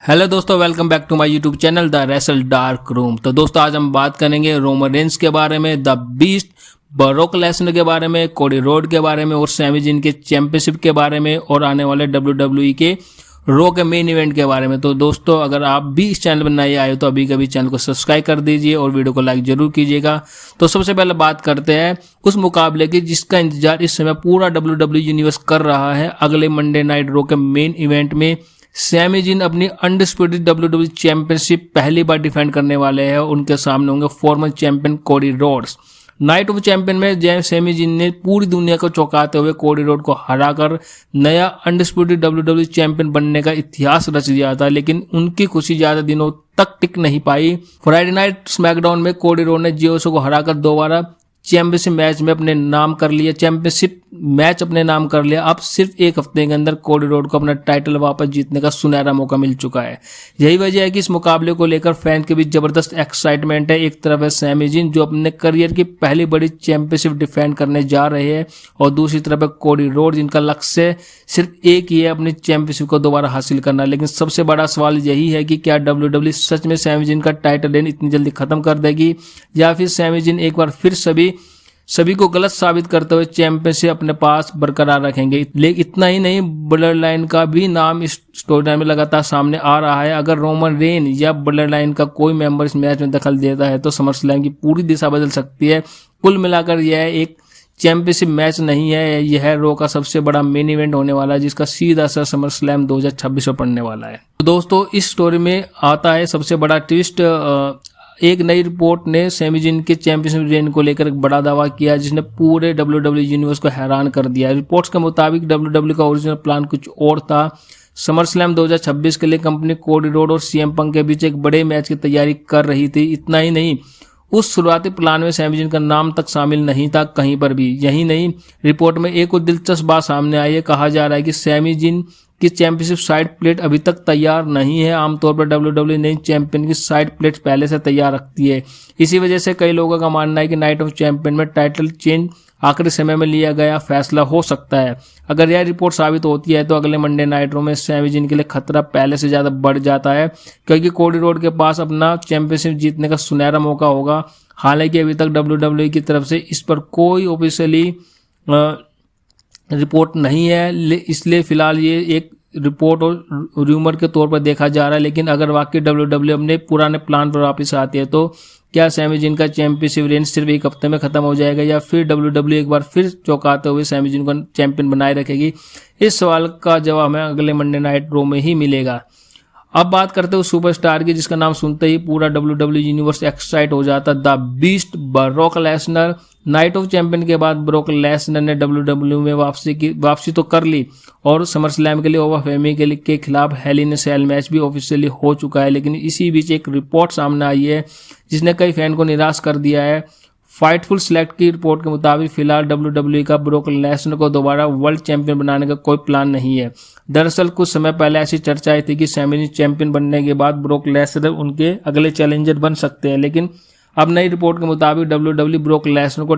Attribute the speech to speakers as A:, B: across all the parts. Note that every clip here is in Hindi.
A: हेलो दोस्तों, welcome back to my YouTube channel the wrestle dark room. तो दोस्तों आज हम बात करेंगे रोमन रेंस के बारे में, द बीस्ट, ब्रोक लेसनर के बारे में, कोडी रोड के बारे में और सैमी जिन के चैंपियनशिप के बारे में और आने वाले WWE के रो के मेन इवेंट के बारे में। तो दोस्तों अगर आप भी इस चैनल पर नए आए हो तो अभी कभी चैनल को सब्सक्राइब कर दीजिए और वीडियो को लाइक जरूर कीजिएगा। तो सबसे पहले बात करते हैं उस मुकाबले की जिसका इंतजार इस समय पूरा WWE यूनिवर्स कर रहा है। अगले मंडे नाइट रो के मेन इवेंट में सैमी जिन अपनी अनडिस्प्यूटेड WWE चैंपियनशिप पहली बार डिफेंड करने वाले हैं। उनके सामने होंगे farmer champion Cody Rhodes. Night of champion में जय सैमी जिन ने पूरी दुनिया को चौंकाते हुए कोडी रोड को हराकर नया अनडिस्प्यूटेड WWE चैंपियन बनने का इतिहास रच दिया था, लेकिन उनकी खुशी ज्यादा दिनों तक टिक नहीं पाई। फ्राइडे नाइट स्मैकडाउन में कोडी रोड ने जियोसो को हराकर दोबारा चैंपियनशिप मैच में अपने नाम कर लिया, चैंपियनशिप मैच अपने नाम कर लिया। अब सिर्फ एक हफ्ते के अंदर कोडी रोड को अपना टाइटल वापस जीतने का सुनहरा मौका मिल चुका है। यही वजह है कि इस मुकाबले को लेकर फैन के बीच जबरदस्त एक्साइटमेंट है। एक तरफ है सैमी जिन जो अपने करियर की पहली बड़ी चैंपियनशिप डिफेंड करने जा रहे हैं और दूसरी तरफ है कोडी रोड जिनका लक्ष्य सिर्फ एक ही है, अपनी चैंपियनशिप को दोबारा हासिल करना। लेकिन सबसे बड़ा सवाल यही है कि क्या WWE सच में सैमी जिन का टाइटल रेन इतनी जल्दी खत्म कर देगी या फिर सैमी जिन एक बार फिर सभी को गलत साबित करते हुए चैंपियनशिप अपने पास बरकरार रखेंगे। लेकिन इतना ही नहीं, ब्लड लाइन का भी नाम इस स्टोरी लाइन में लगातार सामने आ रहा है। अगर रोमन रेन या ब्लड लाइन का कोई मेंबर इस मैच में दखल देता है तो समर स्लैम की पूरी दिशा बदल सकती है। कुल मिलाकर यह एक चैंपियनशिप मैच नहीं है, यह रो का सबसे बड़ा मेन इवेंट होने वाला है जिसका सीधा असर समर स्लैम 2026 में पड़ने वाला है। तो दोस्तों इस स्टोरी में आता है सबसे बड़ा ट्विस्ट। एक नई रिपोर्ट ने सैमी जिन के चैंपियनशिप रेन को लेकर एक बड़ा दावा किया जिसने पूरे WWE यूनिवर्स को हैरान कर दिया। रिपोर्ट्स के मुताबिक WWE का ओरिजिनल प्लान कुछ और था। समर स्लैम 2026 के लिए कंपनी कोडी रोड और CM पंक के बीच एक बड़े मैच की तैयारी कर रही थी। इतना ही नहीं, उस शुरुआती प्लान में सैमी जिन का नाम तक शामिल नहीं था कहीं पर भी। यही नहीं, रिपोर्ट में एक और दिलचस्प बात सामने आई है। कहा जा रहा है कि सैमी जिन की चैंपियनशिप साइड प्लेट अभी तक तैयार नहीं है। आमतौर पर WWE नई चैंपियन की साइड प्लेट पहले से तैयार रखती है। इसी वजह से कई लोगों का मानना है कि नाइट ऑफ चैंपियन में टाइटल चेंज आखिरी समय में लिया गया फैसला हो सकता है। अगर यह रिपोर्ट साबित होती है तो अगले मंडे नाइट रो में सैमी जिन के लिए खतरा पहले से ज्यादा बढ़ जाता है, क्योंकि कोडी रोड के पास अपना चैंपियनशिप जीतने का सुनहरा मौका होगा। हालांकि अभी तक WWE की तरफ से इस पर कोई ऑफिशियली रिपोर्ट नहीं है, इसलिए फिलहाल ये एक रिपोर्ट और रूमर के तौर पर देखा जा रहा है। लेकिन अगर वाकई WWE अपने पुराने प्लान पर वापस आती है तो क्या सैमी जिन का चैंपियनशिप रेंज सिर्फ एक हफ्ते में खत्म हो जाएगा या फिर WWE एक बार फिर चौंकाते हुए सैमी जिन को चैंपियन बनाए रखेगी? इस सवाल का जवाब हमें अगले मंडे नाइट रो में ही मिलेगा। अब बात करते हैं उस सुपरस्टार की जिसका नाम सुनते ही पूरा WWE यूनिवर्स एक्साइट हो जाता, the beast, broke Lesnar. Night of champion के बाद ब्रोक लेसनर ने WWE में वापसी तो कर ली और समर स्लैम के लिए ओवर फेमी के खिलाफ हेल इन अ सेल मैच भी ऑफिशियली हो चुका है। लेकिन इसी बीच एक रिपोर्ट सामने आई है जिसने कई फैन को निराश कर दिया है। फाइटफुल सेलेक्ट की रिपोर्ट के मुताबिक फिलहाल WWE का ब्रोक लेसनर को दोबारा वर्ल्ड चैंपियन बनाने का कोई प्लान नहीं है। दरअसल कुछ समय पहले ऐसी चर्चाएं थी कि सैमी चैंपियन बनने के बाद ब्रोक लेसनर उनके अगले चैलेंजर बन सकते हैं, लेकिन अब नई रिपोर्ट के मुताबिक WWE ब्रोक लेसनर को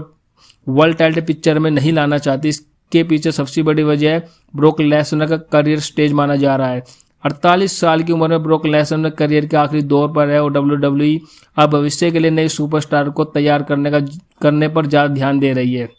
A: वर्ल्ड टाइटल पिक्चर में नहीं लाना चाहती। इसके पीछे सबसे बड़ी वजह है ब्रोक लेसनर का करियर स्टेज माना जा रहा है। 48 साल की उम्र में ब्रोक लेसनर करियर के आखिरी दौर पर है और WWE अब भविष्य के लिए नए सुपरस्टार को तैयार करने पर ज्यादा ध्यान दे रही है।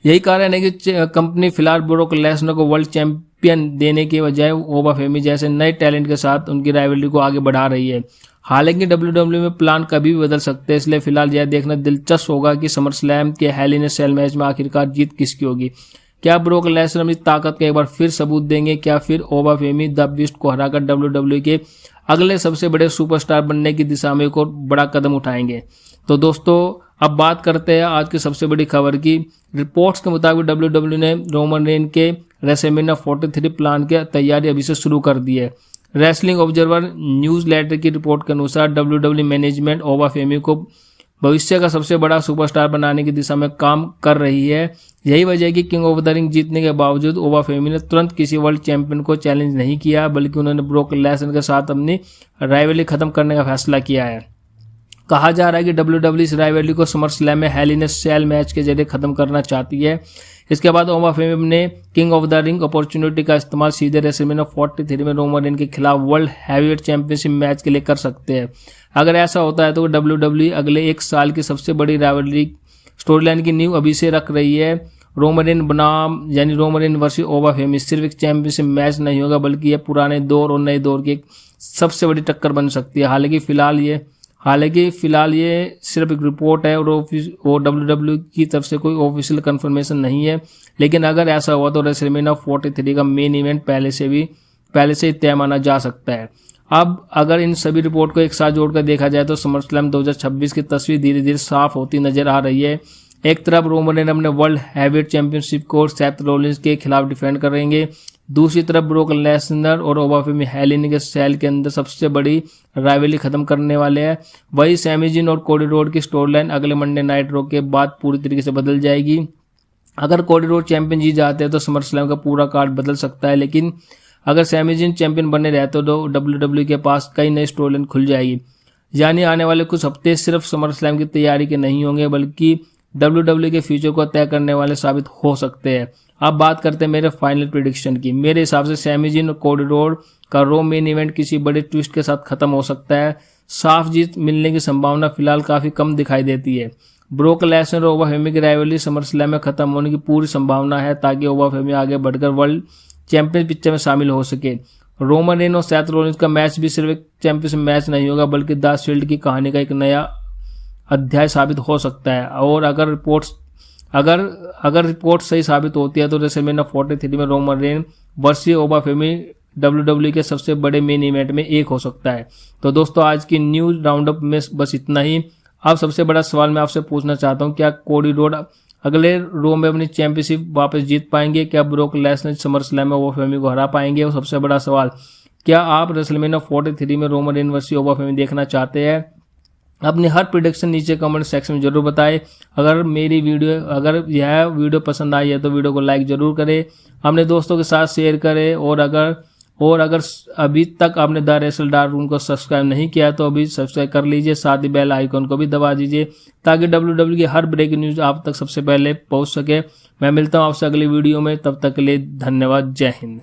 A: यही कारण है कि कंपनी फिलहाल ब्रोक लेसनर को वर्ल्ड चैंपियन देने के बजाय ओवर फेमी जैसे नए टैलेंट के साथ उनकी राइवलरी को आगे बढ़ा रही है। हालांकि WWE में प्लान कभी भी बदल सकते हैं, इसलिए फिलहाल यह देखना दिलचस्प होगा कि समर स्लैम के हेल इन अ सेल मैच में आखिरकार जीत किसकी होगी। क्या ब्रोक लेसनर अपनी ताकत का एक बार फिर सबूत देंगे, क्या फिर ओवर फेमी द बीस्ट को हराकर WWE के अगले सबसे बड़े सुपरस्टार बनने की दिशा में एक और बड़ा कदम उठाएंगे? तो दोस्तों अब बात करते हैं आज की सबसे बड़ी खबर की। रिपोर्ट्स के मुताबिक WWE ने रोमन रेन के रेसलमेनिया 43 प्लान की तैयारी अभी से शुरू कर दी है। रेसलिंग ऑब्जर्वर न्यूज लेटर की रिपोर्ट के अनुसार WWE मैनेजमेंट ओवर फेमी को भविष्य का सबसे बड़ा सुपरस्टार बनाने की दिशा में काम कर रही है। यही वजह है कि किंग ऑफ द रिंग जीतने के बावजूद ओवर फेमी ने तुरंत किसी वर्ल्ड चैंपियन को चैलेंज नहीं किया, बल्कि उन्होंने ब्रोक लेसनर के साथ अपनी राइवलरी खत्म करने का फैसला किया है। कहा जा रहा है कि WWE इस राइवलरी को समर स्लैम में हेल इन ए सेल मैच के जरिए खत्म करना चाहती है। इसके बाद ओमा फेम ने king of the ring opportunity का इस्तेमाल सीधे रेसलमेनिया 43 में रोमन रेन के खिलाफ वर्ल्ड हैवीवेट चैंपियनशिप मैच के लिए कर सकते हैं। अगर ऐसा होता है तो WWE अगले 1 साल की सबसे बड़ी राइवलरी स्टोरीलाइन की नींव अभी से रख रही है। रोमन रेन बनाम यानी रोमन रेन वर्सेस ओमा फेम सिर्फ एक चैंपियनशिप मैच नहीं होगा, बल्कि यह पुराने दौर और नए दौर की एक सबसे बड़ी टक्कर बन सकती है। हालांकि फिलहाल ये सिर्फ एक रिपोर्ट है और WWE की तरफ से कोई ऑफिशियल कंफर्मेशन नहीं है। लेकिन अगर ऐसा हुआ तो रेसलमेनिया 43 का मेन इवेंट पहले से ही तय माना जा सकता है। अब अगर इन सभी रिपोर्ट को एक साथ जोड़कर देखा जाए तो समरस्लैम 2026 की तस्वीर धीरे धीरे साफ होती नजर आ रही है। एक तरफ रोमन रेन अपने वर्ल्ड हैवीवेट चैंपियनशिप को सेथ रॉलिंस के खिलाफ डिफेंड करेंगे, दूसरी तरफ ब्रोक लेसनर और ओमा फेम हेल इन ए सेल के अंदर सबसे बड़ी राइवलरी खत्म करने वाले हैं। वही सैमी जिन और कोडी रोड की स्टोरीलाइन अगले मंडे नाइट रॉ के बाद पूरी तरीके से बदल जाएगी। अगर कोडी रोड चैंपियन जीत जाते हैं तो समर स्लैम का पूरा कार्ड बदल सकता है, लेकिन अगर सैमी जिन चैंपियन बने रहते तो WWE के पास कई नई स्टोरीलाइन खुल जाएगी। यानी आने वाले कुछ हफ्ते सिर्फ समर स्लैम की तैयारी के नहीं होंगे, बल्कि WWE के फ्यूचर को तय करने वाले साबित हो सकते हैं। अब बात करते हैं मेरे फाइनल प्रेडिक्शन की। मेरे हिसाब से सैमी जिन और कोडी रोड का रॉ मेन इवेंट किसी बड़े ट्विस्ट के साथ खत्म हो सकता है। साफ जीत मिलने की संभावना फिलहाल काफी कम दिखाई देती है। ब्रोक लेसनर और ओमा फेम की राइवलरी समर स्लैम में खत्म होने की पूरी संभावना है, ताकि ओमा फेम आगे बढ़कर वर्ल्ड चैंपियन पिक्चर में शामिल हो सके। रोमन रेन और सेथ रॉलिंस का मैच भी सिर्फ एक चैंपियनशिप मैच नहीं होगा, बल्कि द शील्ड की कहानी का एक नया अध्याय साबित हो सकता है। और अगर रिपोर्ट सही साबित होती है तो रेसलमेनिया 43 में रोमन रेन वर्सेस ओमा फेम WWE के सबसे बड़े मेन इवेंट में एक हो सकता है। तो दोस्तों आज की न्यूज राउंड अप में बस इतना ही। अब सबसे बड़ा सवाल मैं आपसे पूछना चाहता हूं, क्या कोडी रोड अगले रॉ में अपनी चैंपियनशिप वापस जीत पाएंगे? क्या ब्रोक लेसनर समर स्लैम में ओमा फेम को हरा पाएंगे? और सबसे बड़ा सवाल, क्या आप रेसलमेनिया 43 में रोमन रेन वर्सेस ओमा फेम देखना चाहते हैं? अपनी हर प्रेडिक्शन नीचे कमेंट सेक्शन में जरूर बताएं। अगर यह वीडियो पसंद आई है तो वीडियो को लाइक जरूर करें, अपने दोस्तों के साथ शेयर करें, और अगर अभी तक आपने द रेसल डार्क रूम को सब्सक्राइब नहीं किया तो अभी सब्सक्राइब कर लीजिए, साथ ही बेल आइकन को भी दबा दीजिए, ताकि WWE की हर ब्रेकिंग न्यूज आप तक सबसे पहले पहुंच सके। मैं मिलता हूं आपसे अगली वीडियो में, तब तक के लिए धन्यवाद। जय हिंद।